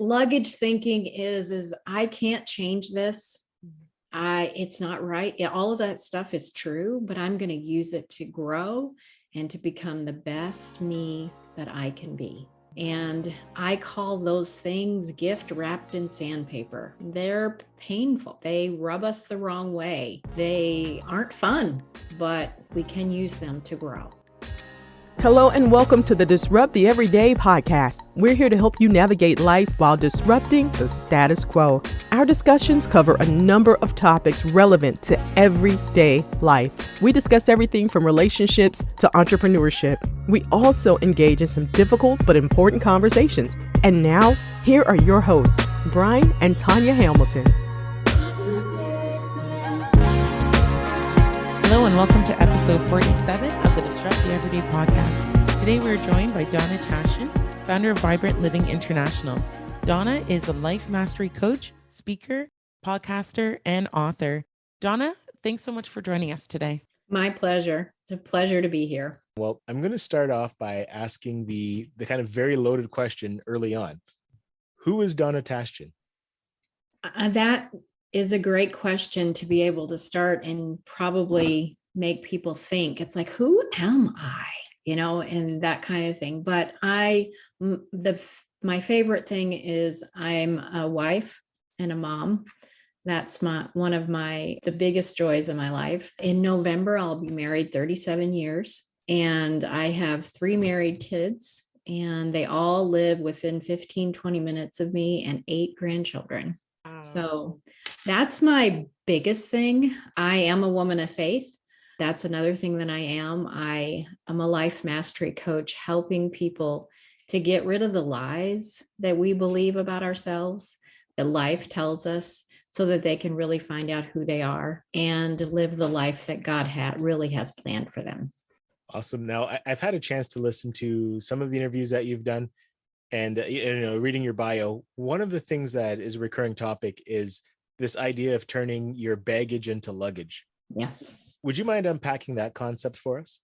Luggage thinking is I can't change this. It's not right. All of that stuff is true, but I'm going to use it to grow and to become the best me that I can be. And I call those things gift wrapped in sandpaper. They're painful. They rub us the wrong way. They aren't fun, but we can use them to grow. Hello and welcome to the Disrupt the Everyday podcast. We're here to help you navigate life while disrupting the status quo. Our discussions cover a number of topics relevant to everyday life. We discuss everything from relationships to entrepreneurship. We also engage in some difficult but important conversations. And now, here are your hosts, Brian and Tanya Hamilton. Hello and welcome to episode 47 of the Disrupt the Everyday podcast. Today we're joined by Donna Tashjian, founder of Vibrant Living International. Donna is a life mastery coach, speaker, podcaster, and author. Donna, thanks so much for joining us today. My pleasure. It's a pleasure to be here. Well, I'm going to start off by asking the kind of very loaded question early on. Who is Donna Tashjian? That is a great question to be able to start and probably make people think. It's like, who am I? And that kind of thing. But my favorite thing is I'm a wife and a mom. That's one of the biggest joys of my life. In November, I'll be married 37 years, and I have 3 married kids, and they all live within 15, 20 minutes of me, and 8 grandchildren. So that's my biggest thing. I am a woman of faith. That's another thing that I am. I am a life mastery coach, helping people to get rid of the lies that we believe about ourselves, that life tells us, so that they can really find out who they are and live the life that God really has planned for them. Awesome. Now, I've had a chance to listen to some of the interviews that you've done. And, reading your bio, one of the things that is a recurring topic is this idea of turning your baggage into luggage. Yes. Would you mind unpacking that concept for us?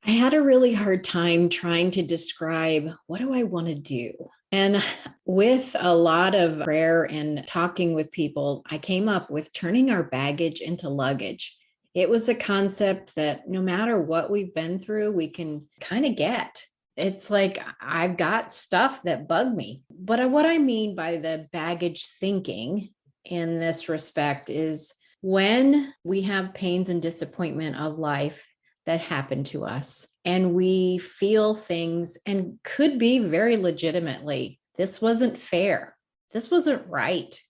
I had a really hard time trying to describe, what do I want to do? And with a lot of prayer and talking with people, I came up with turning our baggage into luggage. It was a concept that no matter what we've been through, we can kind of get. It's like, I've got stuff that bug me. But what I mean by the baggage thinking in this respect is when we have pains and disappointment of life that happen to us, and we feel things and could be very legitimately, this wasn't fair. This wasn't right.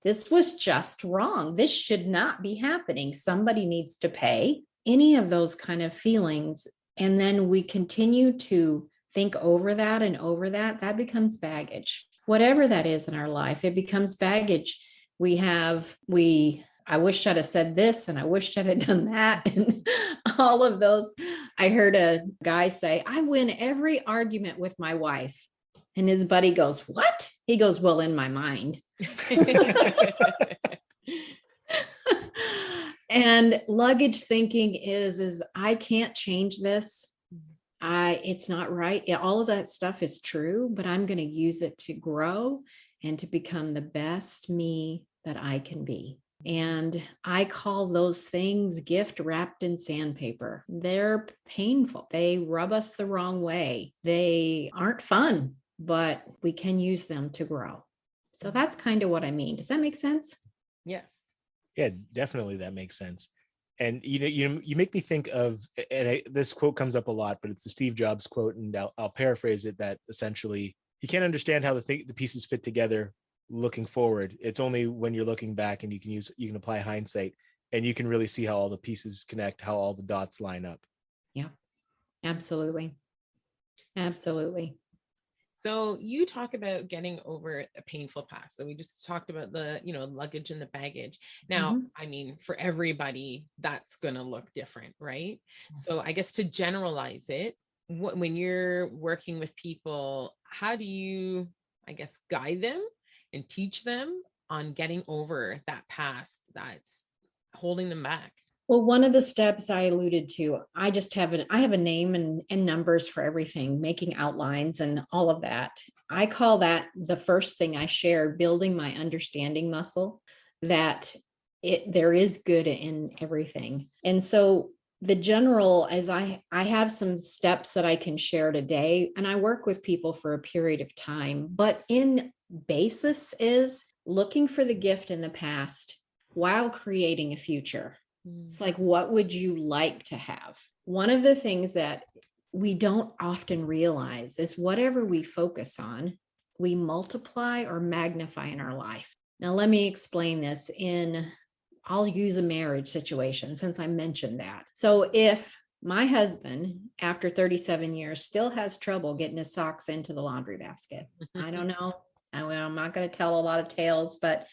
This was just wrong. This should not be happening. Somebody needs to pay. Any of those kind of feelings. And then we continue to think over that and over that, that becomes baggage. Whatever that is in our life, it becomes baggage. I wish I'd have said this, and I wish I'd have done that. And all of those. I heard a guy say, I win every argument with my wife. And his buddy goes, what? He goes, well, in my mind. And luggage thinking is I can't change this. It's not right. All of that stuff is true, but I'm going to use it to grow and to become the best me that I can be. And I call those things gift wrapped in sandpaper. They're painful. They rub us the wrong way. They aren't fun, but we can use them to grow. So that's kind of what I mean. Does that make sense? Yes. Yeah, definitely. That makes sense. And, you make me think of, and this quote comes up a lot, but it's the Steve Jobs quote. And I'll paraphrase it, that essentially you can't understand how the pieces fit together looking forward. It's only when you're looking back and you can apply hindsight, and you can really see how all the pieces connect, how all the dots line up. Yeah, absolutely. Absolutely. So you talk about getting over a painful past. So we just talked about the, luggage and the baggage. Now, I mean, for everybody, that's going to look different, right? So I guess to generalize it, when you're working with people, how do you, guide them and teach them on getting over that past that's holding them back? Well, one of the steps I alluded to, I have a name and numbers for everything, making outlines and all of that. I call that the first thing I share, building my understanding muscle, that there is good in everything. And so the general, as I have some steps that I can share today, and I work with people for a period of time, but in basis is looking for the gift in the past while creating a future. It's like, what would you like to have? One of the things that we don't often realize is whatever we focus on, we multiply or magnify in our life. Now, let me explain this I'll use a marriage situation since I mentioned that. So if my husband, after 37 years, still has trouble getting his socks into the laundry basket, I don't know. I'm not going to tell a lot of tales, but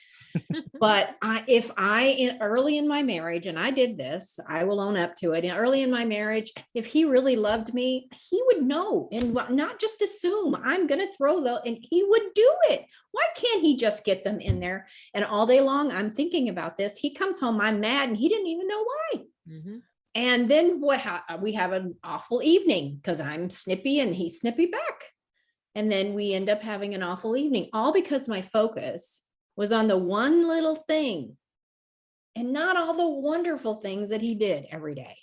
if early in my marriage, and I did this, I will own up to it. Early in my marriage, if he really loved me, he would know and not just assume I'm going to throw and he would do it. Why can't he just get them in there? And all day long, I'm thinking about this. He comes home, I'm mad, and he didn't even know why. Mm-hmm. And then we have an awful evening because I'm snippy and he's snippy back. And then we end up having an awful evening, all because my focus was on the one little thing and not all the wonderful things that he did every day.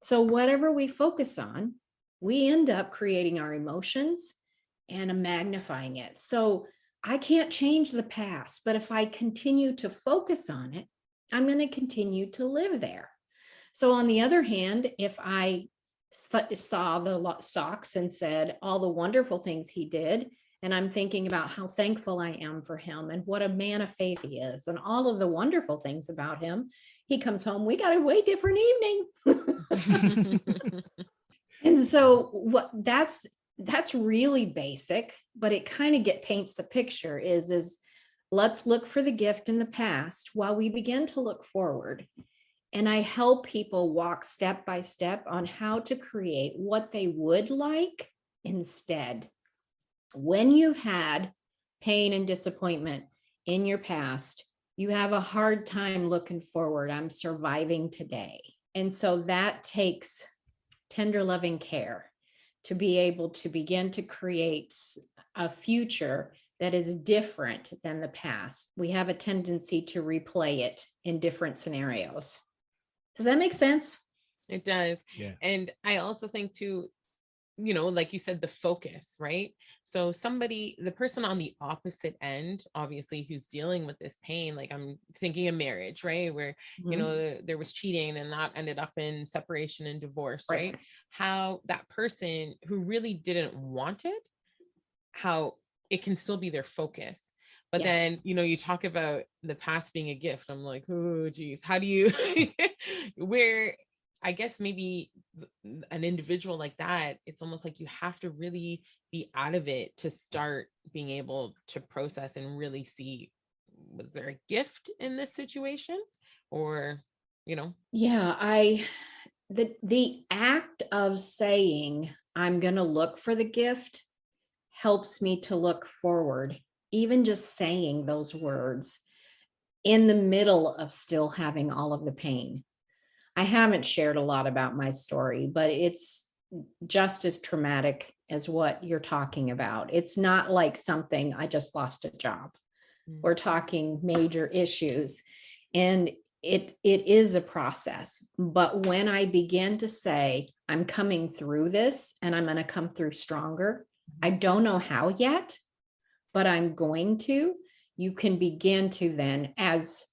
So whatever we focus on, we end up creating our emotions and magnifying it. So I can't change the past, but if I continue to focus on it, I'm going to continue to live there. So on the other hand, if I saw the socks and said all the wonderful things he did, and I'm thinking about how thankful I am for him and what a man of faith he is and all of the wonderful things about him, he comes home, we got a way different evening. And so that's really basic, but it kind of paints the picture is let's look for the gift in the past while we begin to look forward. And I help people walk step by step on how to create what they would like instead. When you've had pain and disappointment in your past, you have a hard time looking forward. I'm surviving today. And so that takes tender, loving care to be able to begin to create a future that is different than the past. We have a tendency to replay it in different scenarios. Does that make sense? It does. Yeah. And I also think too, like you said, the focus, right? So the person on the opposite end, obviously, who's dealing with this pain, like I'm thinking of marriage, right? Where, there was cheating and that ended up in separation and divorce, right? How that person who really didn't want it, how it can still be their focus. But then, you talk about the past being a gift. I'm like, oh, geez, how do you, where I guess maybe an individual like that, it's almost like you have to really be out of it to start being able to process and really see, was there a gift in this situation? Or, Yeah, the act of saying, I'm going to look for the gift helps me to look forward. Even just saying those words in the middle of still having all of the pain. I haven't shared a lot about my story, but it's just as traumatic as what you're talking about. It's not like something, I just lost a job. We're talking major issues, and it is a process. But when I begin to say, I'm coming through this and I'm going to come through stronger, I don't know how yet, but I'm going to, you can begin to then, as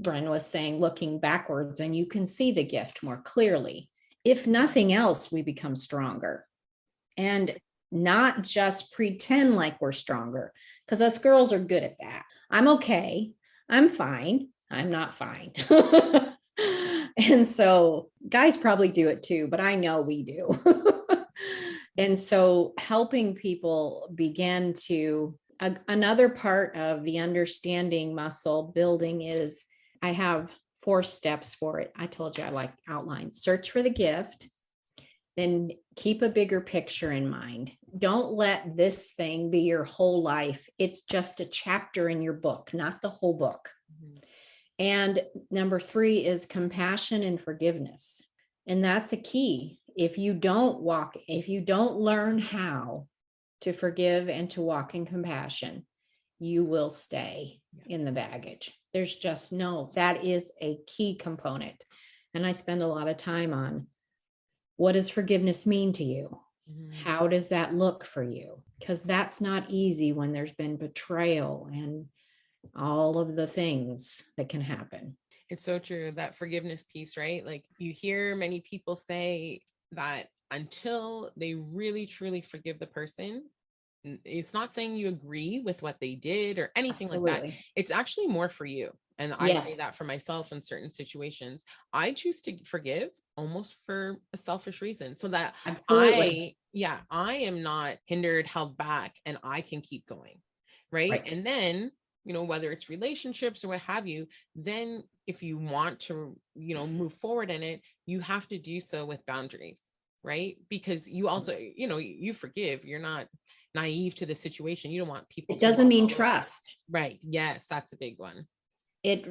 Bren was saying, looking backwards, and you can see the gift more clearly. If nothing else, we become stronger and not just pretend like we're stronger, because us girls are good at that. I'm okay. I'm fine. I'm not fine. And so guys probably do it too, but I know we do. And so helping people begin to, another part of the understanding muscle building is, I have 4 steps for it. I told you I like outlines. Search for the gift, then keep a bigger picture in mind. Don't let this thing be your whole life. It's just a chapter in your book, not the whole book. Mm-hmm. And number 3 is compassion and forgiveness. And that's a key. If you don't learn how to forgive and to walk in compassion, you will stay in the baggage. There's just that is a key component. And I spend a lot of time on, what does forgiveness mean to you? How does that look for you? Because that's not easy when there's been betrayal and all of the things that can happen. It's so true, that forgiveness piece, right? Like, you hear many people say that until they really truly forgive the person, it's not saying you agree with what they did or anything like that. It's actually more for you. And I say that for myself in certain situations. I choose to forgive almost for a selfish reason, so that I am not hindered, held back, and I can keep going. Right. And then, whether it's relationships or what have you, then if you want to, move forward in it, you have to do so with boundaries, right? Because you also, you forgive, you're not naive to the situation. You don't want people. It doesn't mean trust. Right. Yes. That's a big one.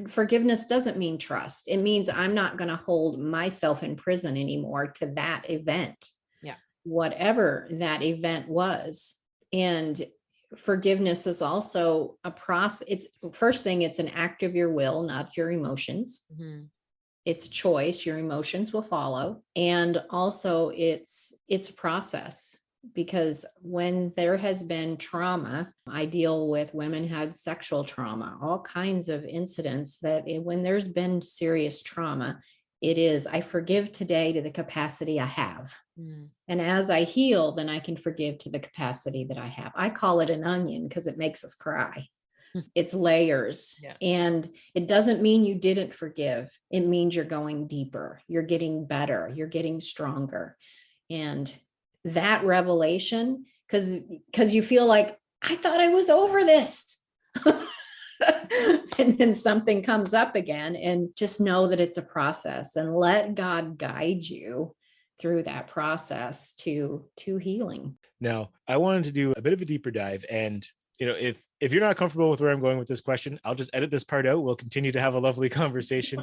Forgiveness doesn't mean trust. It means I'm not going to hold myself in prison anymore to that event. Yeah. Whatever that event was. And forgiveness is also a process. It's first thing, it's an act of your will, not your emotions. It's a choice. Your emotions will follow. And also it's a process, because when there has been trauma, I deal with women had sexual trauma, all kinds of incidents that when there's been serious trauma, it is, I forgive today to the capacity I have. And as I heal, then I can forgive to the capacity that I have. I call it an onion because it makes us cry. It's layers. And it doesn't mean you didn't forgive. It means you're going deeper. You're getting better. You're getting stronger. And that revelation, because you feel like, I thought I was over this. And then something comes up again, and just know that it's a process, and let God guide you through that process to healing. Now, I wanted to do a bit of a deeper dive, and if you're not comfortable with where I'm going with this question, I'll just edit this part out. We'll continue to have a lovely conversation.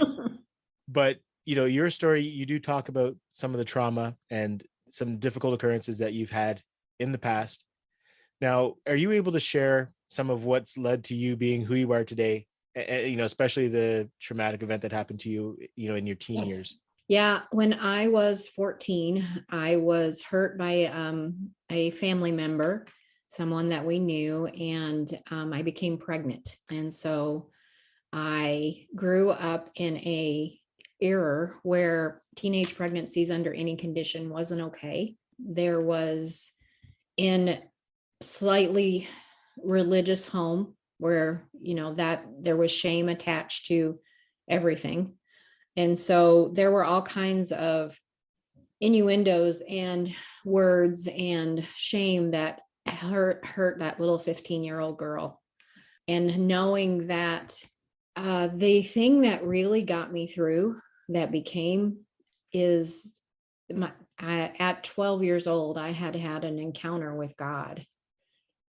But your story, you do talk about some of the trauma and some difficult occurrences that you've had in the past. Now, are you able to share some of what's led to you being who you are today? Especially the traumatic event that happened to you, in your teen years. Yeah. When I was 14, I was hurt by a family member, someone that we knew, and I became pregnant. And so I grew up in a era where teenage pregnancies under any condition wasn't okay. There was in slightly religious home where, that there was shame attached to everything. And so there were all kinds of innuendos and words and shame that hurt that little 15-year-old girl. And knowing that the thing that really got me through that is at 12 years old, I had an encounter with God.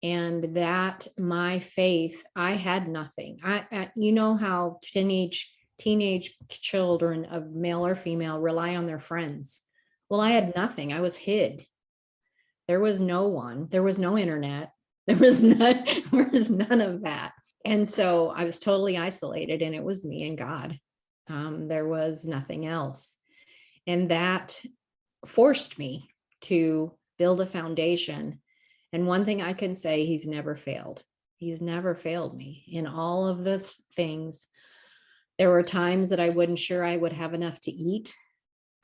And that my faith, I had nothing. How teenage children of male or female rely on their friends. Well, I had nothing. I was hid. There was no one. There was no internet. There was none of that. And so I was totally isolated, and it was me and God. There was nothing else. And that forced me to build a foundation. And one thing I can say, he's never failed. He's never failed me in all of this things. There were times that I wasn't sure I would have enough to eat.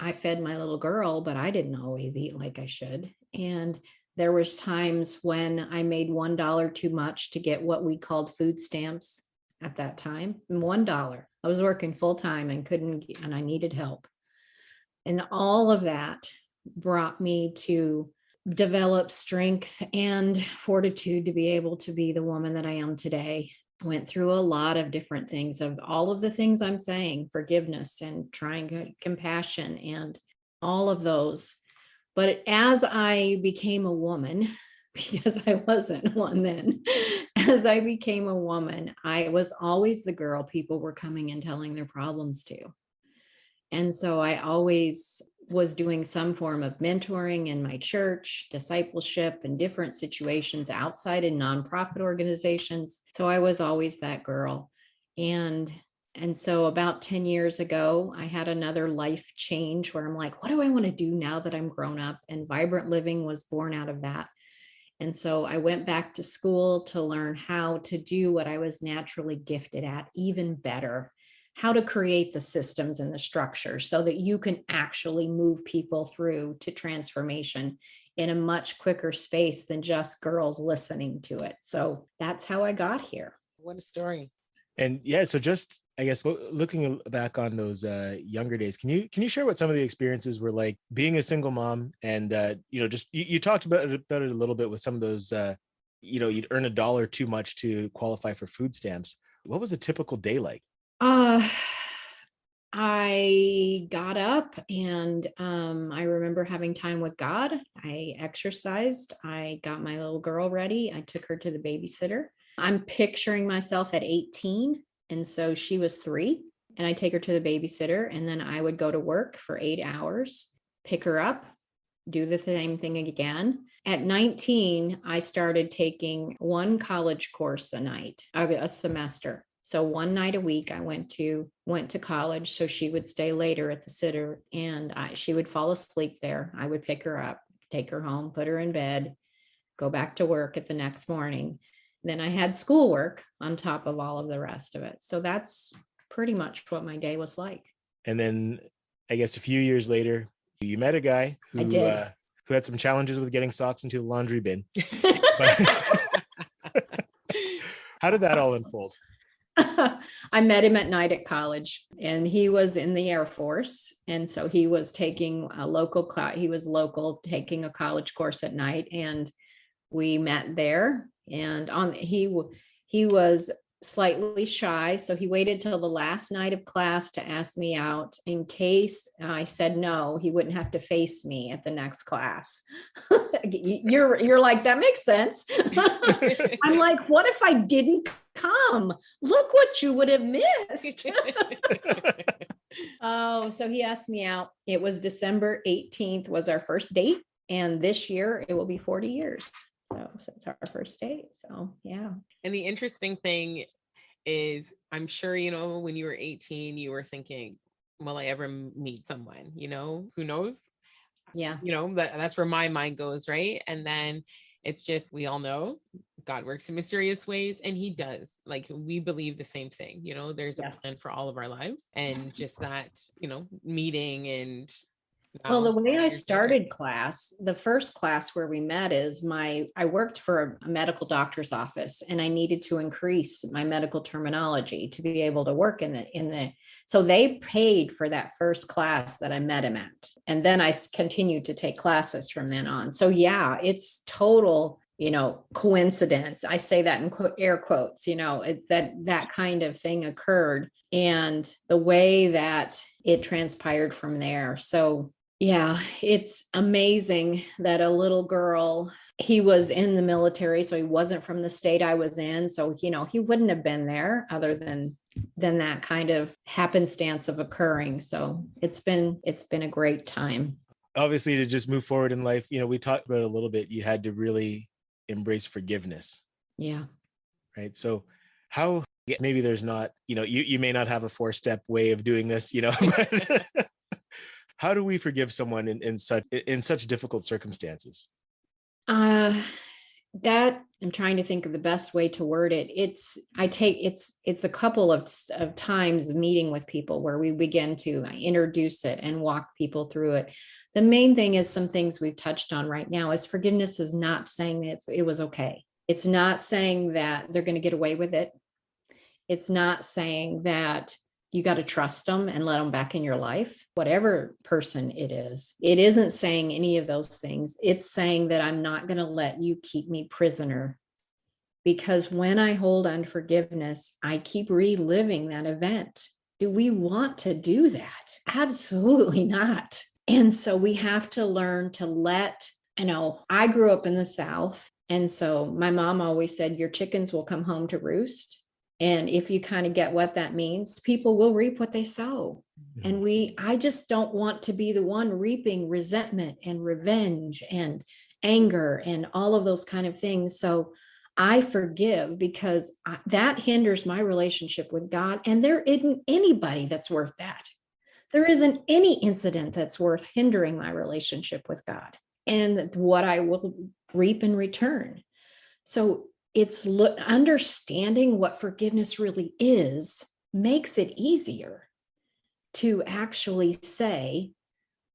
I fed my little girl, but I didn't always eat like I should. And there was times when I made $1 too much to get what we called food stamps at that time. $1. I was working full time and I needed help. And all of that brought me to develop strength and fortitude to be able to be the woman that I am today. Went through a lot of different things, of all of the things I'm saying, forgiveness and trying compassion and all of those. But as I became a woman, because I wasn't one then, as I became a woman, I was always the girl people were coming and telling their problems to. And so I always was doing some form of mentoring in my church, discipleship, and different situations outside in nonprofit organizations. So I was always that girl. And so about 10 years ago, I had another life change where I'm like, what do I want to do now that I'm grown up? And Vibrant Living was born out of that. And so I went back to school to learn how to do what I was naturally gifted at even better, how to create the systems and the structures so that you can actually move people through to transformation in a much quicker space than just girls listening to it. So that's how I got here. What a story. And yeah, so just, I guess, looking back on those younger days, can you share what some of the experiences were like being a single mom? And just you talked about it a little bit with some of those, you'd earn $1 too much to qualify for food stamps. What was a typical day like? I got up and I remember having time with God. I exercised. I got my little girl ready. I took her to the babysitter. I'm picturing myself at 18. And so she was 3, and I take her to the babysitter, and then I would go to work for 8 hours, pick her up, do the same thing again. At 19, I started taking one college course a semester. So one night a week, I went to college. So she would stay later at the sitter, and she would fall asleep there. I would pick her up, take her home, put her in bed, go back to work at the next morning. Then I had schoolwork on top of all of the rest of it. So that's pretty much what my day was like. And then I guess a few years later, you met a guy who had some challenges with getting socks into the laundry bin. How did that all unfold? I met him at night at college, and he was in the Air Force. And so he was taking a local class. He was local, taking a college course at night. And we met there, and he was slightly shy. So he waited till the last night of class to ask me out in case I said no, he wouldn't have to face me at the next class. You're like, that makes sense. I'm like, what if I didn't come? Look what you would have missed. Oh, so he asked me out. It was December 18th was our first date. And this year it will be 40 years. So since our first date. So yeah. And the interesting thing is, I'm sure, when you were 18, you were thinking, will I ever meet someone, who knows? Yeah. That's where my mind goes. Right. And then it's just, we all know God works in mysterious ways, and he does. Like, we believe the same thing, there's a plan for all of our lives, and just that, meeting. And well, the way I started class, the first class where we met is I worked for a medical doctor's office, and I needed to increase my medical terminology to be able to work so they paid for that first class that I met him at. And then I continued to take classes from then on. So yeah, it's total, coincidence. I say that in air quotes, it's that kind of thing occurred, and the way that it transpired from there. So yeah, it's amazing that a little girl, he was in the military, so he wasn't from the state I was in. So, he wouldn't have been there other than that kind of happenstance of occurring. So it's been a great time. Obviously, to just move forward in life, we talked about it a little bit. You had to really embrace forgiveness. Yeah. Right. So how, maybe there's not, you may not have a 4-step way of doing this, but how do we forgive someone in such difficult circumstances? That I'm trying to think of the best way to word it. It's a couple of times meeting with people where we begin to introduce it and walk people through it. The main thing is some things we've touched on right now is forgiveness is not saying that it was okay. It's not saying that they're going to get away with it. It's not saying that you got to trust them and let them back in your life, whatever person it is. It isn't saying any of those things. It's saying that I'm not going to let you keep me prisoner, because when I hold unforgiveness, I keep reliving that event. Do we want to do that? Absolutely not. And so we have to learn to I grew up in the South, And so my mom always said, your chickens will come home to roost. And if you kind of get what that means, people will reap what they sow. And I just don't want to be the one reaping resentment and revenge and anger and all of those kind of things. So I forgive, because that hinders my relationship with God. And there isn't anybody that's worth that. There isn't any incident that's worth hindering my relationship with God and what I will reap in return. So it's understanding what forgiveness really is makes it easier to actually say,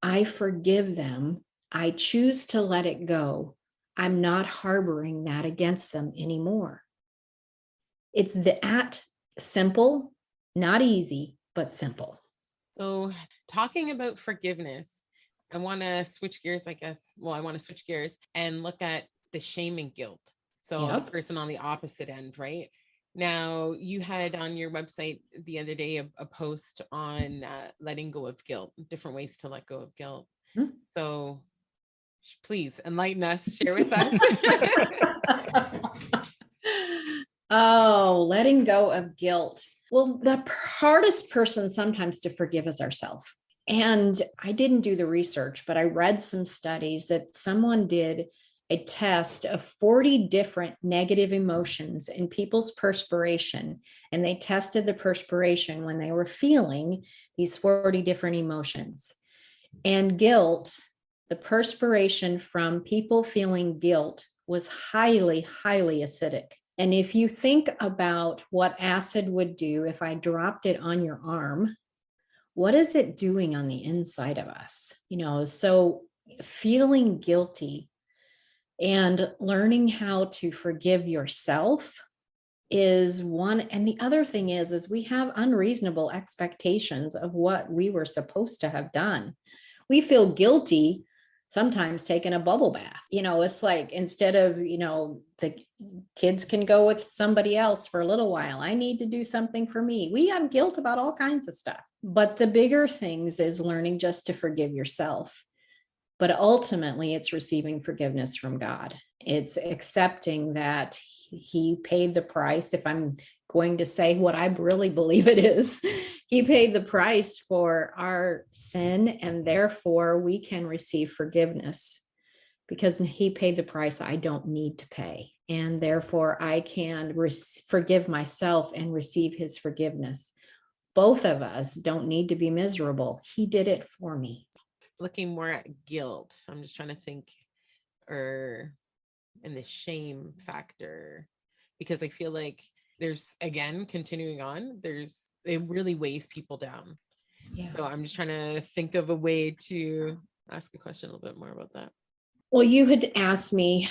I forgive them. I choose to let it go. I'm not harboring that against them anymore. It's that simple, not easy, but simple. So talking about forgiveness, I want to switch gears, I guess. Well, I want to switch gears and look at the shame and guilt. So the person on the opposite end, right? Now, you had on your website the other day a post on letting go of guilt, different ways to let go of guilt. So please enlighten us, share with us. Oh, letting go of guilt. Well, the hardest person sometimes to forgive is ourselves. And I didn't do the research, but I read some studies that someone did a test of 40 different negative emotions in people's perspiration. And they tested the perspiration when they were feeling these 40 different emotions. And guilt, the perspiration from people feeling guilt was highly, highly acidic. And if you think about what acid would do if I dropped it on your arm, what is it doing on the inside of us? So feeling guilty and learning how to forgive yourself is one. And the other thing is we have unreasonable expectations of what we were supposed to have done. We feel guilty sometimes taking a bubble bath. It's like, instead of, the kids can go with somebody else for a little while, I need to do something for me. We have guilt about all kinds of stuff. But the bigger things is learning just to forgive yourself. But ultimately, it's receiving forgiveness from God. It's accepting that he paid the price. If I'm going to say what I really believe it is, he paid the price for our sin, and therefore we can receive forgiveness because he paid the price I don't need to pay. And therefore I can forgive myself and receive his forgiveness. Both of us don't need to be miserable. He did it for me. Looking more at guilt, I'm just trying to think, in the shame factor, because I feel like there's, again, continuing on, it really weighs people down. Yeah. So I'm just trying to think of a way to ask a question a little bit more about that. Well, you had asked me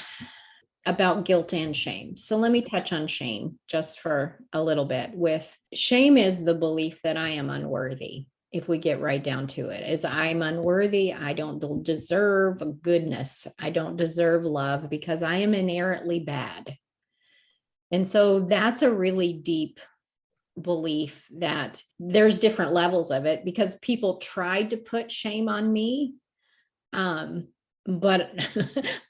about guilt and shame. So let me touch on shame just for a little bit. With shame is the belief that I am unworthy. If we get right down to it, is I'm unworthy. I don't deserve goodness. I don't deserve love because I am inherently bad. And so that's a really deep belief that there's different levels of it, because people tried to put shame on me. But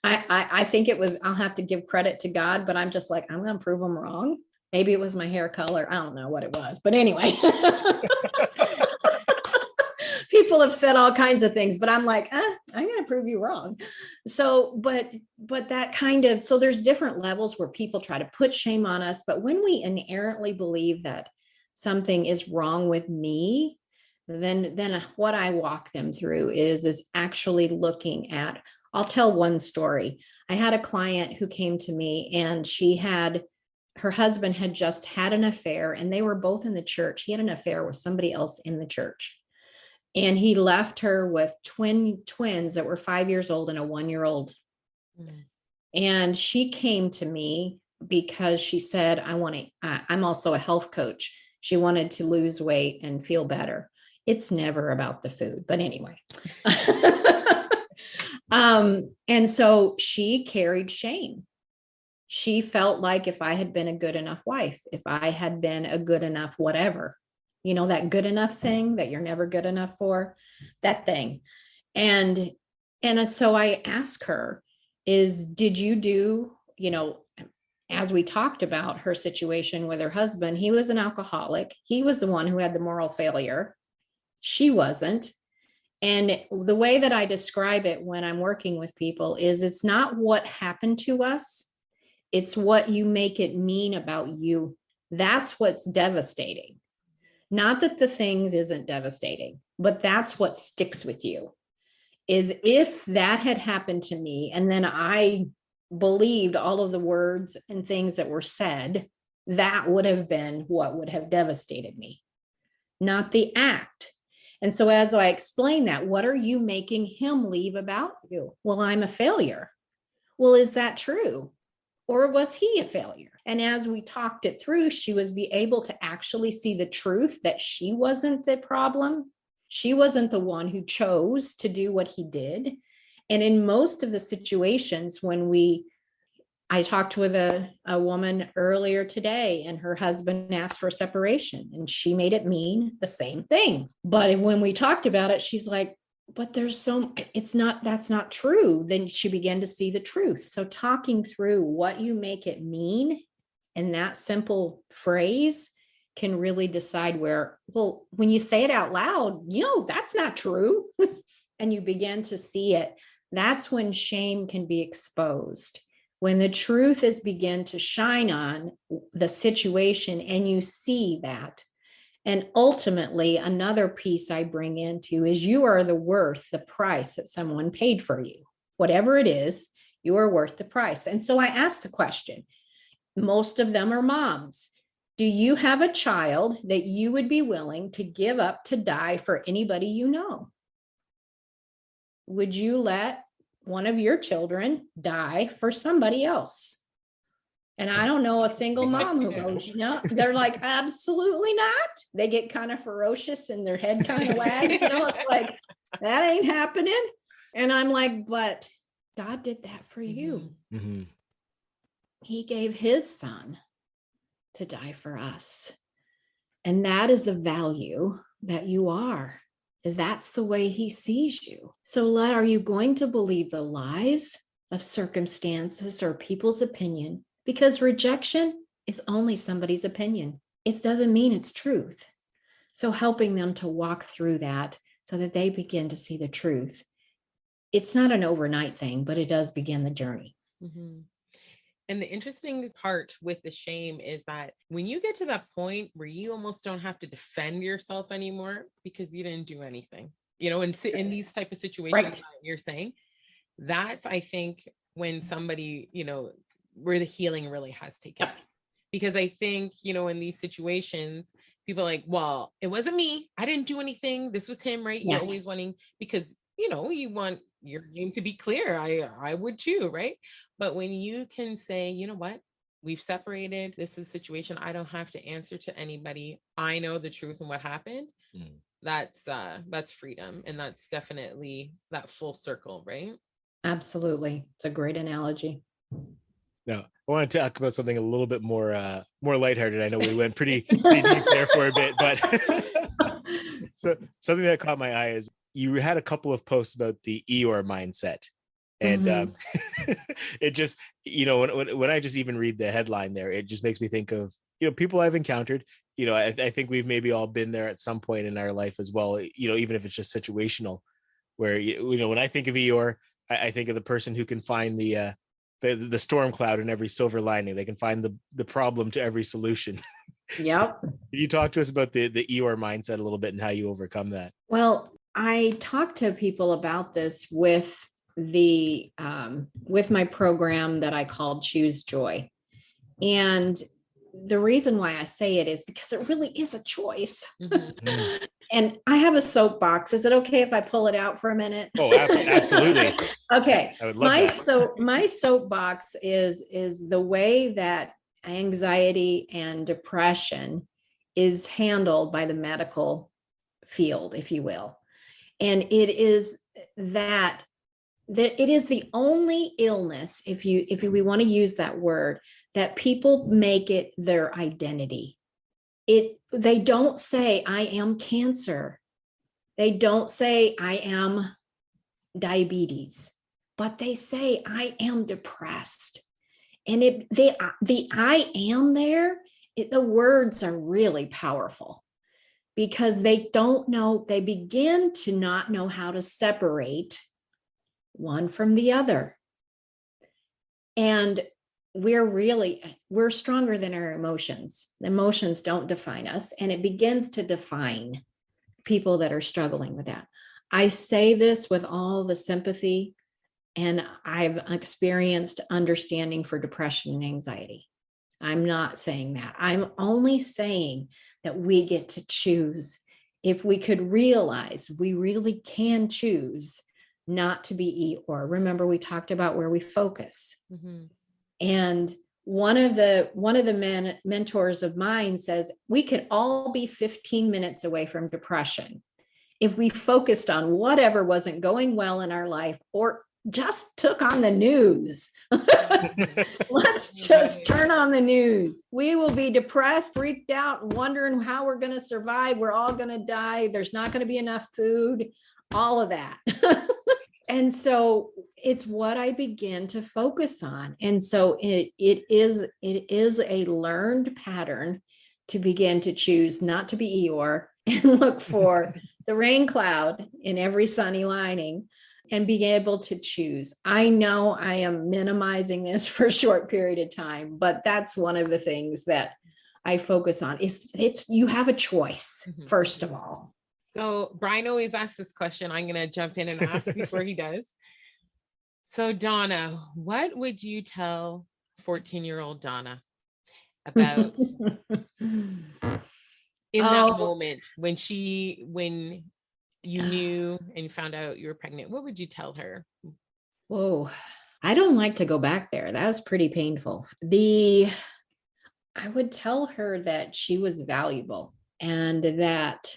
I think it was, I'll have to give credit to God, but I'm just like, I'm going to prove them wrong. Maybe it was my hair color. I don't know what it was, but anyway. People have said all kinds of things, but I'm like, I'm going to prove you wrong. So, but that kind of, so there's different levels where people try to put shame on us. But when we inherently believe that something is wrong with me, then what I walk them through is actually looking at, I'll tell one story. I had a client who came to me, and her husband had just had an affair, and they were both in the church. He had an affair with somebody else in the church. And he left her with twins that were 5 years old and a 1-year-old. And she came to me because she said, I'm also a health coach. She wanted to lose weight and feel better. It's never about the food, but anyway. And so she carried shame. She felt like if I had been a good enough wife, if I had been a good enough whatever, that good enough thing that you're never good enough for, that thing. And so I asked her, did you do, as we talked about her situation with her husband, he was an alcoholic. He was the one who had the moral failure. She wasn't. And the way that I describe it when I'm working with people is it's not what happened to us. It's what you make it mean about you. That's what's devastating. Not that the things isn't devastating, but that's what sticks with you. Is if that had happened to me and then I believed all of the words and things that were said, that would have been what would have devastated me, not the act. And so as I explain that, what are you making him leave about you? Well, I'm a failure. Well, is that true? Or was he a failure? And as we talked it through, she was able to actually see the truth that she wasn't the problem. She wasn't the one who chose to do what he did. And in most of the situations I talked with a woman earlier today, and her husband asked for a separation, and she made it mean the same thing. But when we talked about it, she's like, but that's not true. Then she began to see the truth. So talking through what you make it mean, and that simple phrase can really decide when you say it out loud, that's not true. And you begin to see it. That's when shame can be exposed. When the truth is begin to shine on the situation and you see that. And ultimately, another piece I bring into is you are worth the price that someone paid for you. Whatever it is, you are worth the price. And so I ask the question, most of them are moms. Do you have a child that you would be willing to give up to die for anybody you know? Would you let one of your children die for somebody else? And I don't know a single mom who goes, they're like, absolutely not. They get kind of ferocious and their head kind of wags, it's like, that ain't happening. And I'm like, but God did that for you. Mm-hmm. He gave his son to die for us. And that is the value that you are. That's the way he sees you. So are you going to believe the lies of circumstances or people's opinion? Because rejection is only somebody's opinion. It doesn't mean it's truth. So helping them to walk through that so that they begin to see the truth. It's not an overnight thing, but it does begin the journey. Mm-hmm. And the interesting part with the shame is that when you get to that point where you almost don't have to defend yourself anymore because you didn't do anything, in these type of situations, right, that you're saying, that's, I think, when somebody, where the healing really has taken place. Because I think, in these situations, people are like, well, it wasn't me. I didn't do anything. This was him, right? Yes. You're always wanting, because, you want your name to be clear. I would too, right? But when you can say, you know what, we've separated. This is a situation. I don't have to answer to anybody. I know the truth and what happened. That's freedom. And that's definitely that full circle, right? Absolutely. It's a great analogy. Now, I want to talk about something a little bit more lighthearted. I know we went pretty deep there for a bit, but so something that caught my eye is you had a couple of posts about the Eeyore mindset. And it just, when I just even read the headline there, it just makes me think of, people I've encountered. I think we've maybe all been there at some point in our life as well, even if it's just situational, where, when I think of Eeyore, I think of the person who can find the storm cloud in every silver lining. They can find the problem to every solution. Yep. Can you talk to us about the Eeyore mindset a little bit and how you overcome that? Well, I talk to people about this with my program that I called Choose Joy. And the reason why I say it is because it really is a choice. Mm-hmm. And I have a soapbox. Is it okay if I pull it out for a minute? Oh, absolutely. Okay. I would love that. My soapbox is the way that anxiety and depression is handled by the medical field, if you will. And it is that it is the only illness, if we want to use that word, that people make it their identity. They don't say, I am cancer. They don't say, I am diabetes, but they say, I am depressed. And the I am there, the words are really powerful because they don't know, they begin to not know how to separate one from the other. And we're stronger than our emotions. Emotions don't define us, and it begins to define people that are struggling with that. I say this with all the sympathy, and I've experienced understanding for depression and anxiety. I'm not saying that. I'm only saying that we get to choose. If we could realize we really can choose not to be Eeyore. Remember, we talked about where we focus. Mm-hmm. And one of the mentors of mine says we could all be 15 minutes away from depression if we focused on whatever wasn't going well in our life or just took on the news. Let's just turn on the news. We will be depressed, freaked out, wondering how we're going to survive. We're all going to die. There's not going to be enough food, all of that. And so it's what I begin to focus on. And so it is a learned pattern to begin to choose not to be Eeyore and look for the rain cloud in every sunny lining and being able to choose. I know I am minimizing this for a short period of time, but that's one of the things that I focus on. It's you have a choice, first of all. So Brian always asks this question. I'm going to jump in and ask before he does. So Donna, what would you tell 14-year-old Donna about in that moment when you knew and found out you were pregnant? What would you tell her? Whoa, I don't like to go back there. That was pretty painful. I would tell her that she was valuable and that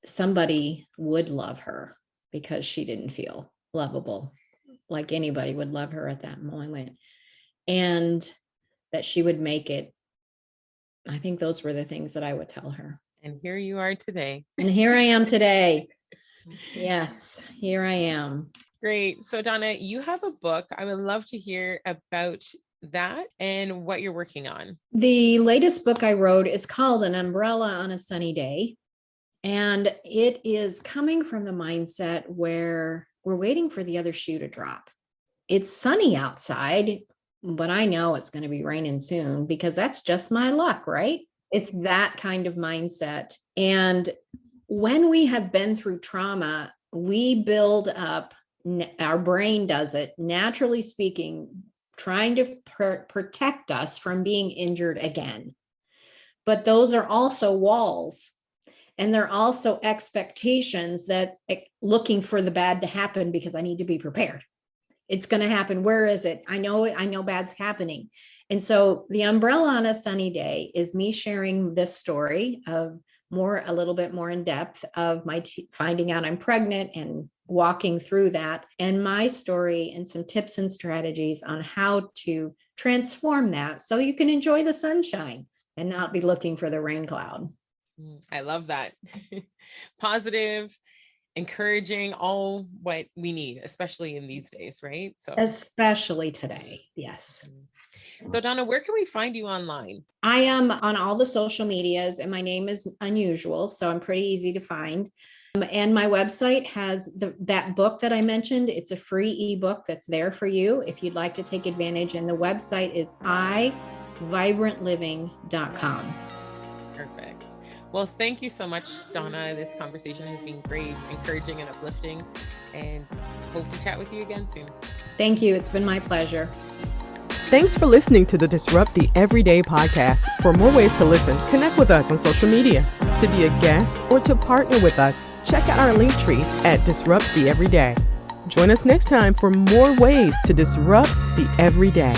somebody would love her because she didn't feel lovable like anybody would love her at that moment, and that she would make it. I think those were the things that I would tell her. And here you are today. And here I am today. Yes, here I am. Great. So Donna, you have a book. I would love to hear about that and what you're working on. The latest book I wrote is called An Umbrella on a Sunny Day. And it is coming from the mindset where we're waiting for the other shoe to drop. It's sunny outside, but I know it's going to be raining soon because that's just my luck, right? It's that kind of mindset. And when we have been through trauma, we build up, our brain does it, naturally speaking, trying to protect us from being injured again. But those are also walls. And they're also expectations that's looking for the bad to happen because I need to be prepared. It's going to happen. Where is it? I know bad's happening. And so the Umbrella on a Sunny Day is me sharing this story of a little bit more in depth of my finding out I'm pregnant and walking through that, and my story and some tips and strategies on how to transform that so you can enjoy the sunshine and not be looking for the rain cloud. I love that. Positive, encouraging, all what we need, especially in these days, right? So especially today. Yes. So Donna, where can we find you online? I am on all the social medias and my name is Unusual, so I'm pretty easy to find. And my website has that book that I mentioned. It's a free ebook that's there for you if you'd like to take advantage. And the website is iVibrantLiving.com. Perfect. Well, thank you so much, Donna. This conversation has been great, encouraging and uplifting, and hope to chat with you again soon. Thank you. It's been my pleasure. Thanks for listening to the Disrupt the Everyday podcast. For more ways to listen, connect with us on social media. To be a guest or to partner with us, check out our link tree at Disrupt the Everyday. Join us next time for more ways to disrupt the everyday.